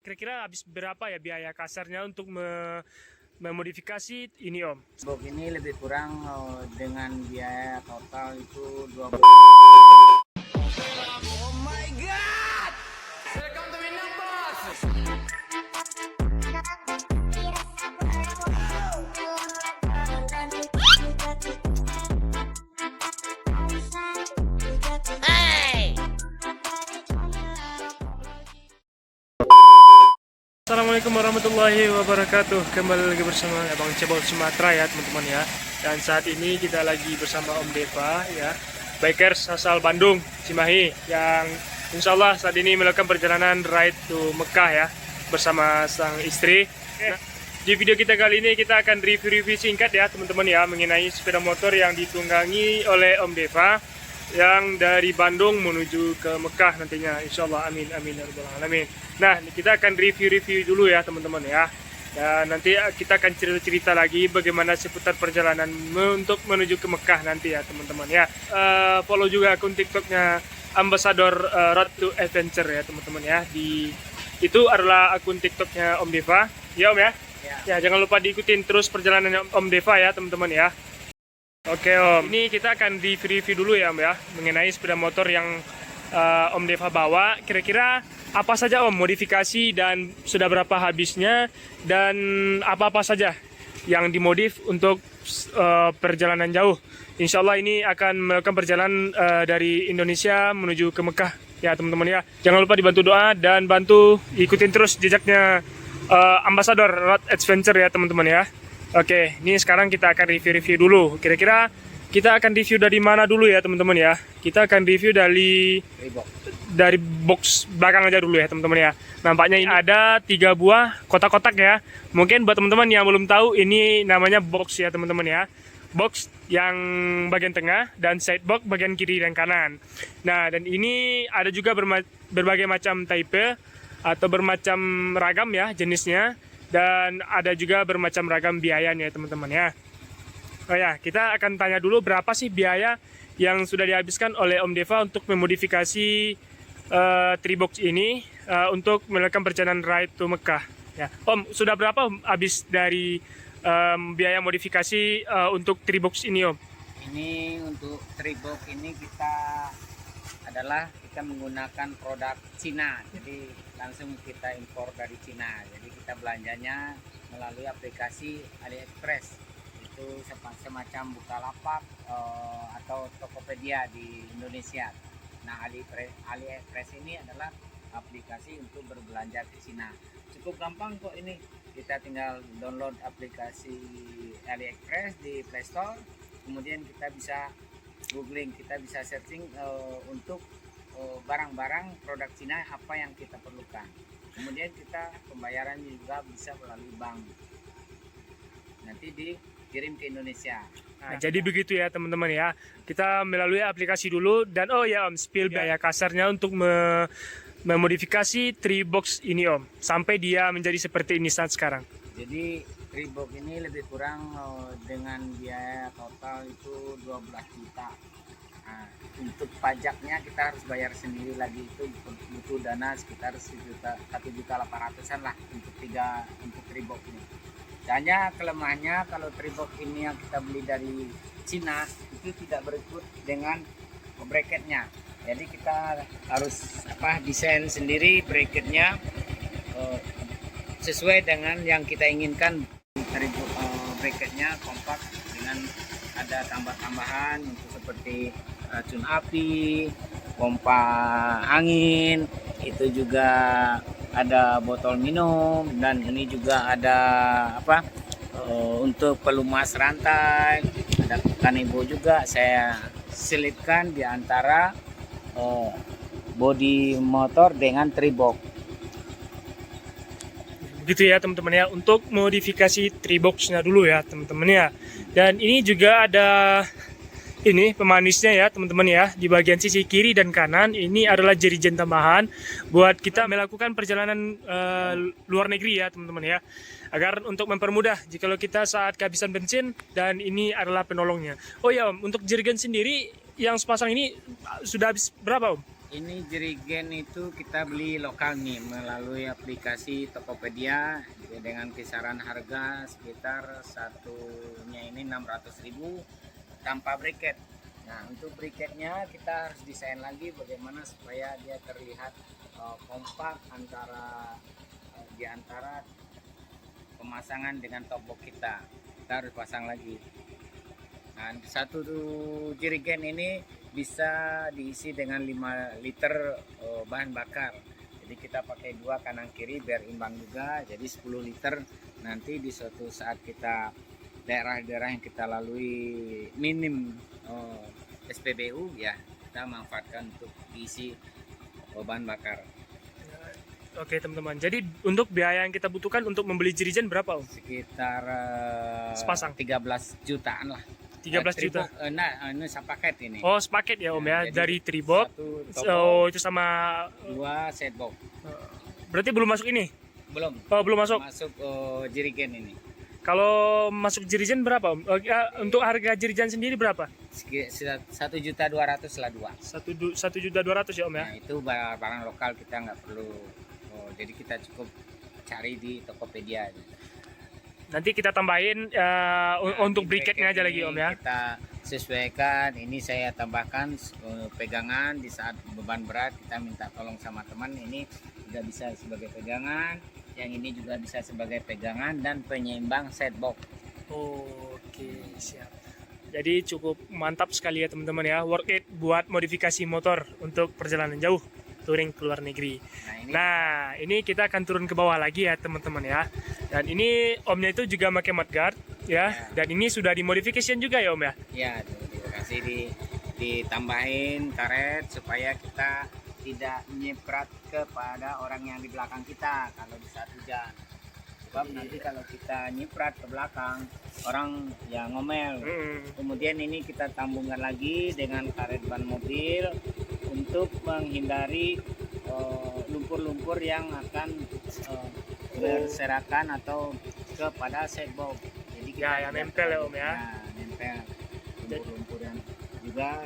kira-kira habis berapa ya biaya kasarnya untuk memodifikasi ini Om? Box ini lebih kurang dengan biaya total itu 20. Oh my god! Welcome to Minang Boss! Assalamualaikum warahmatullahi wabarakatuh. Kembali lagi bersama Abang Cebol Sumatera ya teman-teman ya. Dan saat ini kita lagi bersama Om Deva ya, bikers asal Bandung, Cimahi, yang insya Allah saat ini melakukan perjalanan ride to Mekah ya bersama sang istri. Nah, di video kita kali ini kita akan review-review singkat ya teman-teman ya, mengenai sepeda motor yang ditunggangi oleh Om Deva yang dari Bandung menuju ke Mekah nantinya, insya Allah. Amin amin ya rabbal alamin. Nah, kita akan review dulu ya teman-teman ya, dan nanti kita akan cerita-cerita lagi bagaimana seputar perjalanan untuk menuju ke Mekah nanti ya teman-teman ya. Follow juga akun TikToknya Ambassador Road to Adventure ya teman-teman ya. Itu adalah akun TikToknya Om Deva ya Om ya. Ya, jangan lupa diikutin terus perjalanan Om Deva ya teman-teman ya. Oke Om, ini kita akan review dulu ya Om ya, mengenai sepeda motor yang Om Deva bawa. Kira-kira apa saja Om modifikasi dan sudah berapa habisnya, dan apa-apa saja yang dimodif untuk perjalanan jauh. Insya Allah ini akan melakukan perjalanan dari Indonesia menuju ke Mekah ya teman-teman ya. Jangan lupa dibantu doa dan bantu ikutin terus jejaknya Ambassador Road Adventure ya teman-teman ya. Oke, ini sekarang kita akan review dulu. Kira-kira kita akan review dari mana dulu ya teman-teman ya. Kita akan review dari box belakang aja dulu ya teman-teman ya. Nampaknya ini ada 3 buah kotak-kotak ya. Mungkin buat teman-teman yang belum tahu, ini namanya box ya teman-teman ya. Box yang bagian tengah dan side box bagian kiri dan kanan. Nah, dan ini ada juga berbagai macam type atau bermacam ragam ya jenisnya. Dan ada juga bermacam ragam biayanya teman-teman ya. Oh ya, kita akan tanya dulu berapa sih biaya yang sudah dihabiskan oleh Om Deva untuk memodifikasi Tribox ini untuk melakukan perjalanan ride to Mekah ya. Om, sudah berapa Om habis dari biaya modifikasi untuk Tribox ini Om? Ini untuk Tribox ini kita menggunakan produk Cina, jadi langsung kita impor dari Cina. Jadi kita belanjanya melalui aplikasi AliExpress, itu semacam Bukalapak atau Tokopedia di Indonesia. Nah, AliExpress ini adalah aplikasi untuk berbelanja ke Cina. Cukup gampang kok ini, kita tinggal download aplikasi AliExpress di Play Store, kemudian kita bisa googling, kita bisa searching untuk barang-barang produk Cina apa yang kita perlukan. Kemudian kita pembayaran juga bisa melalui bank, nanti dikirim ke Indonesia. Nah, jadi begitu ya teman-teman ya. Kita melalui aplikasi dulu, dan oh ya Om, spill biaya kasarnya untuk memodifikasi Tribox ini Om, sampai dia menjadi seperti ini saat sekarang. Jadi Tribox ini lebih kurang dengan biaya total itu 12 juta. Nah, untuk pajaknya kita harus bayar sendiri lagi, itu butuh dana sekitar 1.800.000-an lah untuk Tribox ini. Hanya kelemahannya kalau Tribox ini yang kita beli dari Cina itu tidak berikut dengan bracketnya. Jadi kita harus desain sendiri bracketnya sesuai dengan yang kita inginkan. Tribox bracketnya kompak dengan ada tambah-tambahan untuk seperti racun api, pompa angin, itu juga ada botol minum, dan ini juga ada untuk pelumas rantai, ada kanebo juga saya selipkan di antara bodi motor dengan Tribox. Gitu ya teman-teman ya, untuk modifikasi Tribox-nya dulu ya teman-teman ya. Dan ini juga ada ini pemanisnya ya teman-teman ya, di bagian sisi kiri dan kanan. Ini adalah jerigen tambahan buat kita melakukan perjalanan luar negeri ya teman-teman ya, agar untuk mempermudah jika kita saat kehabisan bensin, dan ini adalah penolongnya. Oh ya Om, untuk jerigen sendiri yang sepasang ini sudah habis berapa Om? Ini jerigen itu kita beli lokal nih melalui aplikasi Tokopedia dengan kisaran harga sekitar satunya ini 600.000 tanpa briket. Nah, untuk briketnya kita harus desain lagi bagaimana supaya dia terlihat kompak di antara pemasangan dengan topbox kita. Kita harus pasang lagi. Nah, satu jerigen ini bisa diisi dengan 5 liter bahan bakar. Jadi kita pakai 2 kanan kiri biar imbang juga. Jadi 10 liter. Nanti di suatu saat kita daerah-daerah yang kita lalui minim SPBU, ya kita manfaatkan untuk diisi bahan bakar. Oke teman-teman, jadi untuk biaya yang kita butuhkan untuk membeli jerigen berapa Om? Sekitar Sepasang? 13 jutaan lah. 13 juta? Ini sepaket ini. Oh sepaket ya Om ya, Jadi dari Tribok, satu itu sama, 2 set box. berarti belum masuk ini? Belum. Oh belum masuk. Masuk jerigen ini. Kalau masuk jerigen berapa Om? Untuk harga jerigen sendiri berapa? 1.200.000 lah 2. 1.200.000 ya Om ya? Nah, itu barang lokal kita nggak perlu. Jadi kita cukup cari di Tokopedia aja. Nanti kita tambahin untuk briketnya aja lagi Om ya? Kita sesuaikan, ini saya tambahkan pegangan di saat beban berat kita minta tolong sama teman, ini juga bisa sebagai pegangan, yang ini juga bisa sebagai pegangan dan penyeimbang set box. Oke siap. Jadi cukup mantap sekali ya teman-teman ya, worth it buat modifikasi motor untuk perjalanan jauh, touring ke luar negeri. Nah ini kita akan turun ke bawah lagi ya teman-teman ya. Dan ini Omnya itu juga pakai mudguard ya. Dan ini sudah dimodifikasi juga ya Om ya? Ya, dikasih ditambahin karet supaya kita tidak nyeprat kepada orang yang di belakang kita kalau di saat hujan. Sebab nanti kalau kita nyiprat ke belakang, orang ya ngomel. Kemudian ini kita tambungkan lagi dengan karet ban mobil untuk menghindari lumpur-lumpur yang akan berserakan atau kepada setbox. Jadi kita yang nempel ya Om ya. Nempel lumpur-lumpur yang juga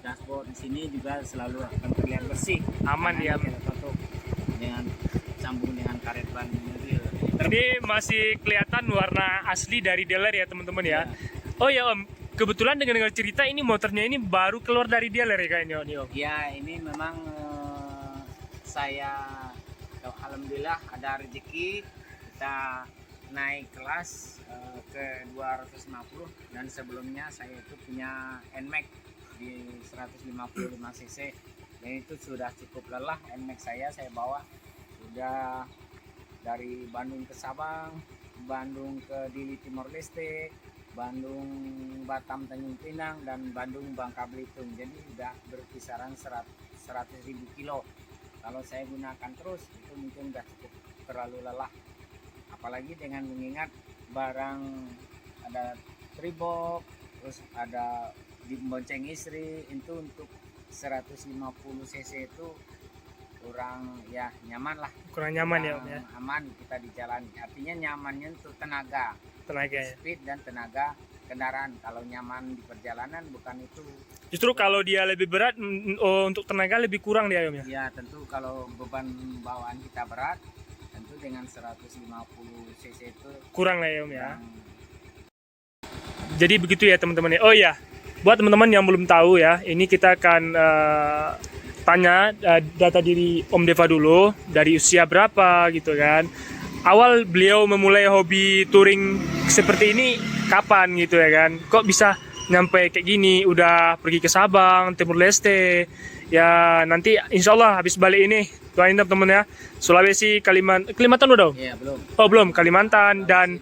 dashboard di sini juga selalu akan terlihat bersih. Aman ya. Dengan sambung dengan karet ban mobil. Ini masih kelihatan warna asli dari dealer ya teman-teman ya. Oh ya Om, kebetulan dengan cerita ini motornya ini baru keluar dari dealer ya kayaknya Om. Ya ini memang saya alhamdulillah ada rezeki kita naik kelas ke 250, dan sebelumnya saya itu punya NMAX di 155 cc dan itu sudah cukup lelah. NMAX saya bawa sudah dari Bandung ke Sabang, Bandung ke Dili Timor Leste, Bandung Batam Tanjung Pinang, dan Bandung Bangka Belitung. Jadi udah berkisaran 100.000 kilo. Kalau saya gunakan terus itu mungkin udah cukup terlalu lelah. Apalagi dengan mengingat barang ada tribok, terus ada dibonceng istri, itu untuk 150 cc itu kurang ya nyaman lah. Kurang nyaman ya Om ya. Aman kita di jalan. Artinya nyamannya untuk tenaga ya. Speed dan tenaga kendaraan. Kalau nyaman di perjalanan bukan itu. Justru kalau dia lebih berat untuk tenaga lebih kurang dia Om ya. Ya tentu kalau beban bawaan kita berat, tentu dengan 150 cc itu kurang lah ya Om ya. Jadi begitu ya teman-teman ya. Oh ya, buat teman-teman yang belum tahu ya, ini kita akan tanya data diri Om Deva dulu, dari usia berapa gitu kan. Awal beliau memulai hobi touring seperti ini kapan gitu ya kan. Kok bisa nyampe kayak gini, udah pergi ke Sabang, Timur Leste. Ya nanti insya Allah habis balik ini doain teman-teman ya, Sulawesi, Kalimantan udah? Ya belum. Oh belum, Kalimantan dan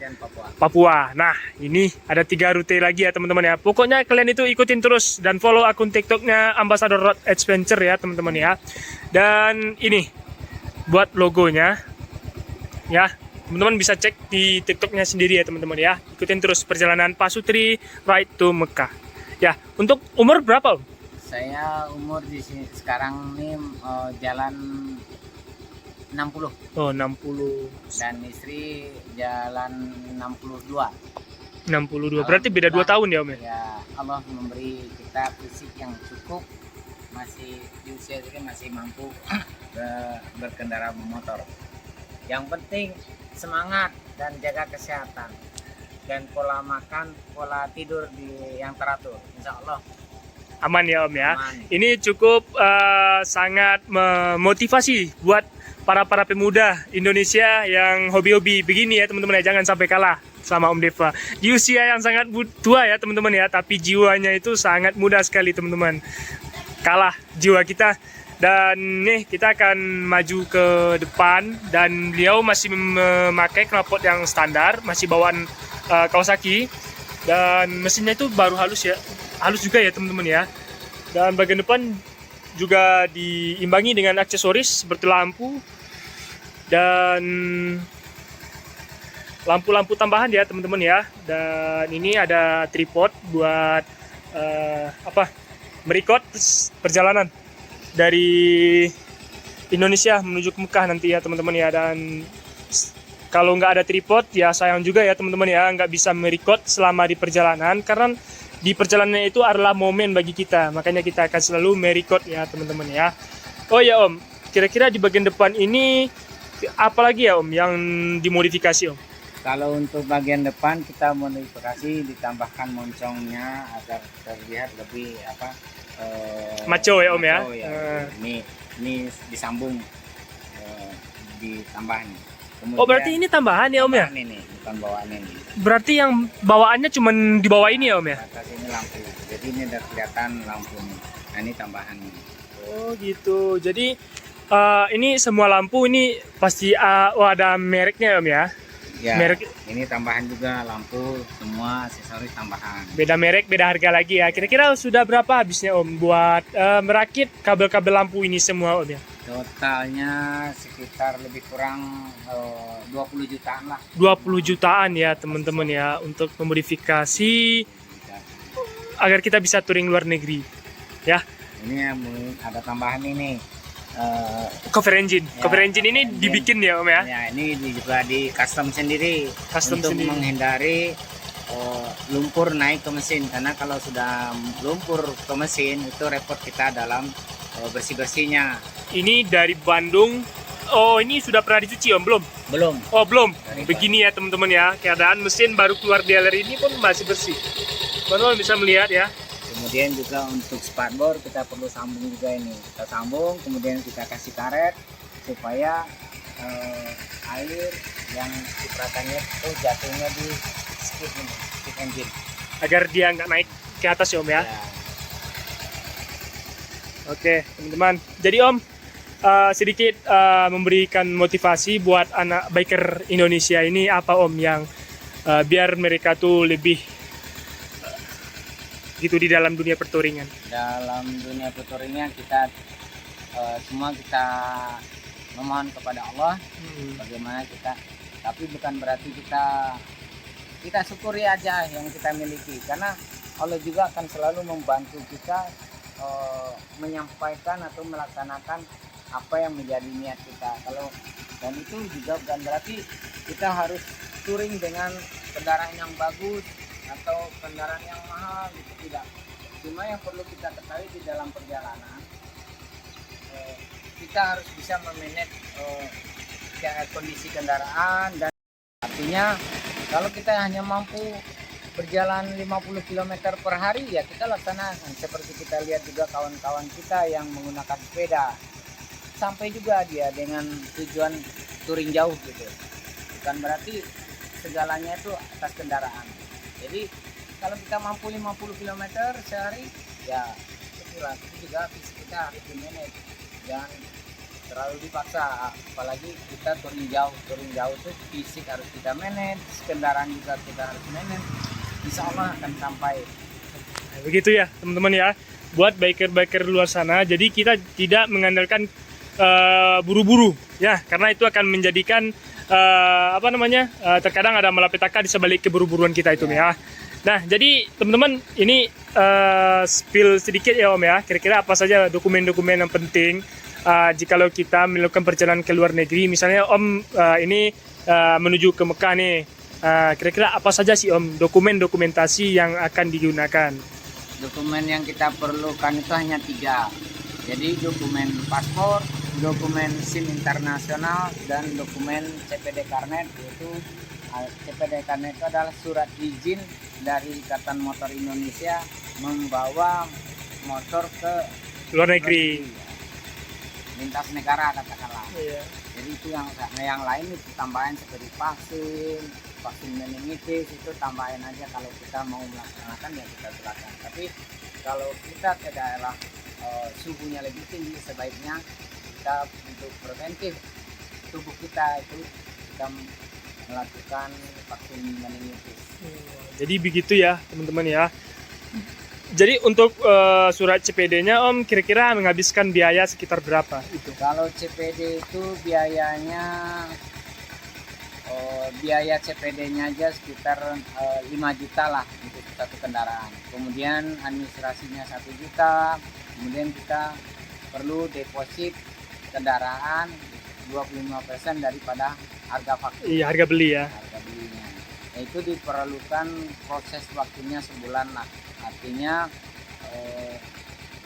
Papua. Nah ini ada 3 rute lagi ya teman-teman ya. Pokoknya kalian itu ikutin terus dan follow akun TikToknya Ambassador Road Adventure ya teman-teman ya. Dan ini buat logonya ya, teman-teman bisa cek di TikToknya sendiri ya teman-teman ya. Ikutin terus perjalanan Pak Sutri Ride to Mekah. Ya, untuk umur berapa Om? Saya umur di sini sekarang nih jalan 60. Oh 60. Dan istri jalan 62. 62. Berarti beda 2 tahun ya Om ya? Ya Allah memberi kita fisik yang cukup masih di usia segini masih mampu berkendara motor. Yang penting semangat dan jaga kesehatan dan pola makan, pola tidur yang teratur. Insya Allah Aman ya Om ya. aman. Ini cukup sangat memotivasi buat para pemuda Indonesia yang hobi-hobi begini ya teman-teman ya. Jangan sampai kalah sama Om Deva. Di usia yang sangat tua ya teman-teman ya, tapi jiwanya itu sangat muda sekali teman-teman. Kalah jiwa kita. Dan nih kita akan maju ke depan dan beliau masih memakai knalpot yang standar, masih bawaan Kawasaki, dan mesinnya itu baru halus ya, halus juga ya teman-teman ya. Dan bagian depan juga diimbangi dengan aksesoris seperti lampu dan lampu-lampu tambahan ya teman-teman ya. Dan ini ada tripod buat merekod perjalanan dari Indonesia menuju ke Mekah nanti ya teman-teman ya. Dan kalau nggak ada tripod ya sayang juga ya teman-teman ya, nggak bisa merekod selama di perjalanan, karena di perjalanan itu adalah momen bagi kita, makanya kita akan selalu merekod ya teman-teman ya. Oh ya Om, kira-kira di bagian depan ini apalagi ya Om yang dimodifikasi Om? Kalau untuk bagian depan kita modifikasi, ditambahkan moncongnya agar terlihat lebih Maco ya Om ya. maco Ini disambung, ditambah nih. Kemudian, Oh berarti ini tambahan ya Om ya? Ini bukan bawaan ini. Berarti yang bawaannya cuma di bawah ini ya Om ya? Atas ini lampu. Jadi ini udah kelihatan lampunya. Nah ini tambahannya. Oh gitu. Jadi ini semua lampu ini pasti ada mereknya Om ya? Ya, Merek. ini tambahan juga lampu, semua aksesoris tambahan. Beda merek, beda harga lagi ya. Kira-kira sudah berapa habisnya Om buat merakit kabel-kabel lampu ini semua Om ya? Totalnya sekitar lebih kurang 20 jutaan lah. 20 jutaan ya teman-teman ya untuk memodifikasi agar kita bisa touring luar negeri. Ya, Ini ada tambahan ini. cover engine. Ya, Cover engine ini engine. dibikin ya Om ya? Ya, ini juga di custom sendiri Custom untuk sendiri. menghindari lumpur naik ke mesin, karena kalau sudah lumpur ke mesin itu repot kita dalam bersih-bersihnya. Ini dari Bandung. Oh, ini sudah pernah dicuci Om? Belum? Belum. Oh, belum. Dari Begini ya teman-teman ya. Keadaan mesin baru keluar dealer ini pun masih bersih. Teman-teman bisa melihat ya. Kemudian juga untuk spatbor kita perlu sambung juga ini. Kita sambung, kemudian kita kasih karet supaya air yang cipratannya itu jatuhnya di skid ini, skid engine. Agar dia nggak naik ke atas ya Om ya. Ya. Oke teman-teman. Jadi Om sedikit memberikan motivasi buat anak biker Indonesia ini apa Om yang biar mereka tuh lebih gitu di dalam dunia pertouringan. Dalam dunia peturingnya kita semua kita memohon kepada Allah bagaimana kita, tapi bukan berarti kita syukuri aja yang kita miliki, karena Allah juga akan selalu membantu kita menyampaikan atau melaksanakan apa yang menjadi niat kita. Dan itu juga bukan berarti kita harus touring dengan kendaraan yang bagus atau kendaraan yang mahal, gitu tidak. Cuma yang perlu kita ketahui di dalam perjalanan kita harus bisa memanage kondisi kendaraan, dan artinya kalau kita hanya mampu berjalan 50 km per hari ya kita laksanakan, seperti kita lihat juga kawan-kawan kita yang menggunakan sepeda sampai juga dia dengan tujuan touring jauh gitu. Bukan berarti segalanya itu atas kendaraan. Jadi kalau kita mampu 50 km sehari ya itulah, itu juga fisik kita harus di-manage, jangan terlalu dipaksa, apalagi kita touring jauh itu fisik harus kita manage, kendaraan juga kita harus manage. Insya Allah akan sampai. Begitu ya teman-teman ya, buat biker-biker luar sana. Jadi kita tidak mengandalkan buru-buru ya, karena itu akan menjadikan terkadang ada malapetaka di sebalik keburu-buruan kita itu ya. Nah jadi teman-teman ini spill sedikit ya Om ya, kira-kira apa saja dokumen-dokumen yang penting jikalau kita melakukan perjalanan ke luar negeri. Misalnya Om ini menuju ke Mekah nih. Kira-kira apa saja sih Om dokumentasi yang akan digunakan? Dokumen yang kita perlukan itu hanya 3. Jadi dokumen paspor, dokumen SIM internasional, dan dokumen CPD Karnet. Yaitu CPD Karnet itu adalah surat izin dari Ikatan Motor Indonesia membawa motor ke Luar negeri. lintas negara katakanlah. Iya. Jadi itu yang lain itu tambahan seperti vaksin meningitis itu tambahin aja kalau kita mau melaksanakan ya kita silakan. Tapi kalau kita ke daerah suhunya lebih tinggi sebaiknya kita untuk preventif tubuh kita itu kita melakukan vaksin meningitis. Jadi begitu ya teman-teman ya. Jadi untuk surat CPD-nya Om kira-kira menghabiskan biaya sekitar berapa itu? Kalau CPD itu biayanya biaya CPD-nya aja sekitar 5 juta lah untuk satu kendaraan. Kemudian administrasinya 1 juta. Kemudian kita perlu deposit kendaraan 25% daripada harga faktur. Iya, harga beli ya. Harga belinya. Itu diperlukan proses waktunya sebulan lah. Artinya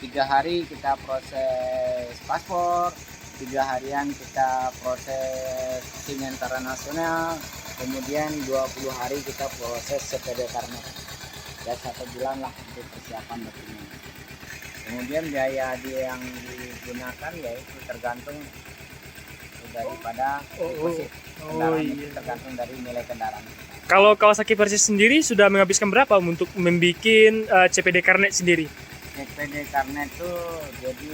3 hari kita proses paspor, 3 harian kita proses SIM internasional, kemudian 20 hari kita proses CPD Karnet. Ya 1 bulan lah untuk persiapan dokumen. Kemudian biaya yang digunakan yaitu tergantung daripada deposit kendaraan. Itu tergantung dari nilai kendaraan. Kalau Kawasaki Versys sendiri sudah menghabiskan berapa untuk membuat CPD Karnet sendiri? CPD Karnet itu jadi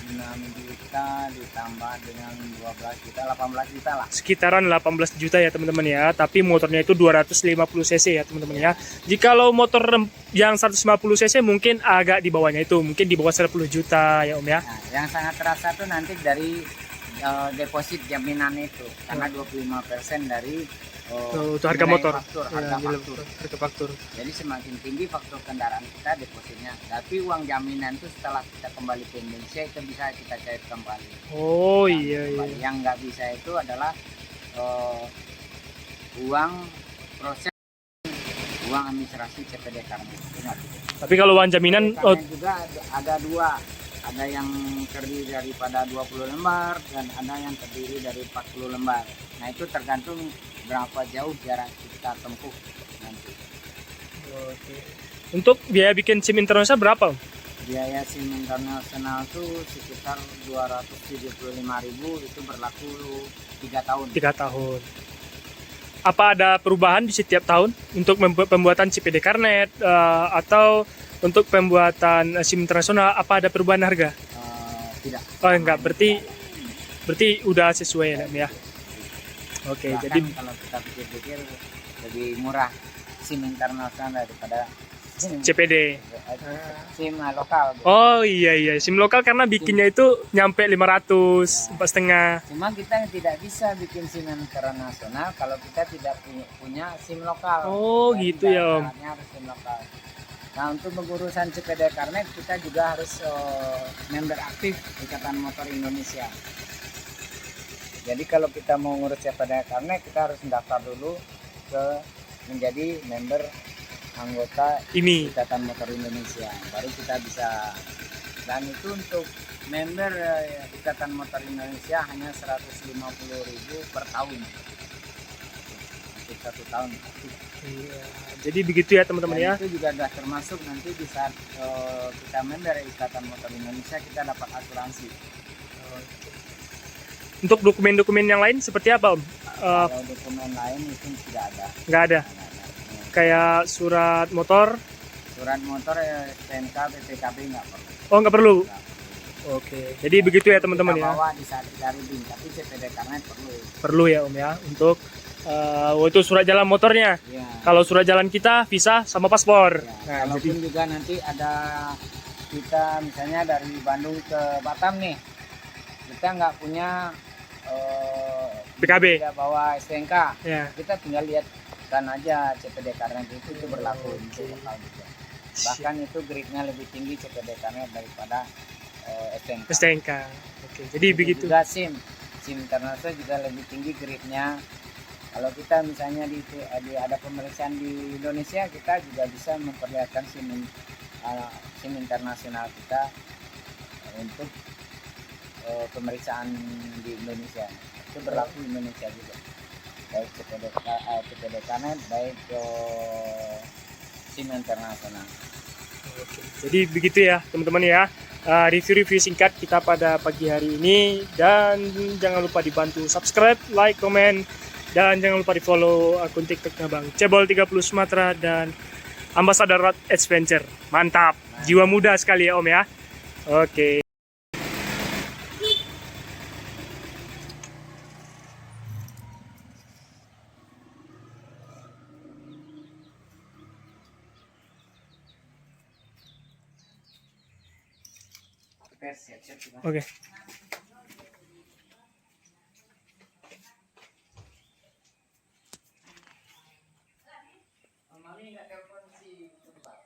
6 juta ditambah dengan 12 juta, 18 juta lah. Sekitaran 18 juta ya teman-teman ya. Tapi motornya itu 250 cc ya teman-teman ya. Jikalau motor yang 150 cc mungkin agak di bawahnya itu, mungkin di bawah 10 juta ya Om ya. Nah, yang sangat terasa tuh nanti dari deposit jaminan itu, karena 25% dari itu harga nilai motor. faktur, Ya, harga faktur. Jadi semakin tinggi faktur kendaraan kita depositnya. Tapi uang jaminan itu setelah kita kembali ke Indonesia itu bisa kita cair kembali. Oh Nah, iya iya. kembali. Yang nggak bisa itu adalah uang proses uang administrasi CPD Karnet. Itu nggak bisa. Tapi kalau uang jaminan Karnet juga ada dua. Ada yang terdiri daripada 20 lembar dan ada yang terdiri dari 40 lembar. Nah itu tergantung berapa jauh jarak kita tempuh nanti. Oke. Untuk biaya bikin SIM internasional berapa Om? Biaya SIM internasional itu sekitar 275.000, itu berlaku 3 tahun. 3 tahun. Apa ada perubahan di setiap tahun untuk pembuatan CPD Karnet atau untuk pembuatan SIM internasional apa ada perubahan harga? Tidak. Oh enggak, berarti udah sesuai ya. Oke, Bahkan jadi kalau kita pikir-pikir lebih murah SIM internasional daripada CPD. SIM lokal. Gitu. Oh iya SIM lokal karena bikinnya itu nyampe 500, 4,5. Cuma kita tidak bisa bikin SIM internasional kalau kita tidak punya SIM lokal. Oh Jadi gitu ya Om. syaratnya harus SIM lokal. Nah untuk pengurusan CPD Karnet kita juga harus member aktif Ikatan Motor Indonesia. Jadi kalau kita mau ngurus CPD Karnet kita harus mendaftar dulu menjadi member anggota Ini Ikatan Motor Indonesia. Baru kita bisa. Dan itu untuk member Ikatan Motor Indonesia hanya 150.000 per tahun. Untuk 1 tahun. iya. Jadi begitu ya teman-teman ya. Dan itu juga sudah termasuk nanti di saat kita member Ikatan Motor Indonesia kita dapat asuransi. Untuk dokumen-dokumen yang lain seperti apa Om? Kalau dokumen lain itu tidak ada. Nggak ada. Kayak surat motor? Surat motor STNK, PPKB nggak perlu. Oh nggak perlu. Nggak perlu. Oke. Jadi begitu ya teman-teman Kita ya. bawa di saat kita reading, tapi CPD Karnet perlu. Perlu ya Om ya untuk itu surat jalan motornya. Ya. Kalau surat jalan kita visa sama paspor. Ya. Nah, Kalaupun jadi juga nanti ada kita misalnya dari Bandung ke Batam nih, kita nggak punya PKB. tidak bawa STNK, Ya. kita tinggal lihat kan aja CPD Karnet itu berlaku untuk lokal juga. Bahkan itu grade-nya lebih tinggi CPD Karnet daripada STNK. STNK. Oke. Jadi Itu begitu. juga SIM internasional juga lebih tinggi grade-nya. Kalau kita misalnya ada pemeriksaan di Indonesia, kita juga bisa memperlihatkan SIM internasional kita untuk pemeriksaan di Indonesia. Itu berlaku di Indonesia juga. Baik CPD Kanet, baik SIM internasional. Oke. Jadi begitu ya teman-teman ya, review-review singkat kita pada pagi hari ini, dan jangan lupa dibantu subscribe, like, komen, dan jangan lupa di follow akun TikToknya Bang Cebol 30 Sumatera dan Ambassador Road Adventure. Mantap, jiwa muda sekali ya Om ya. Oke. Siap-siap juga. Oke. Mami nggak telepon si Pak.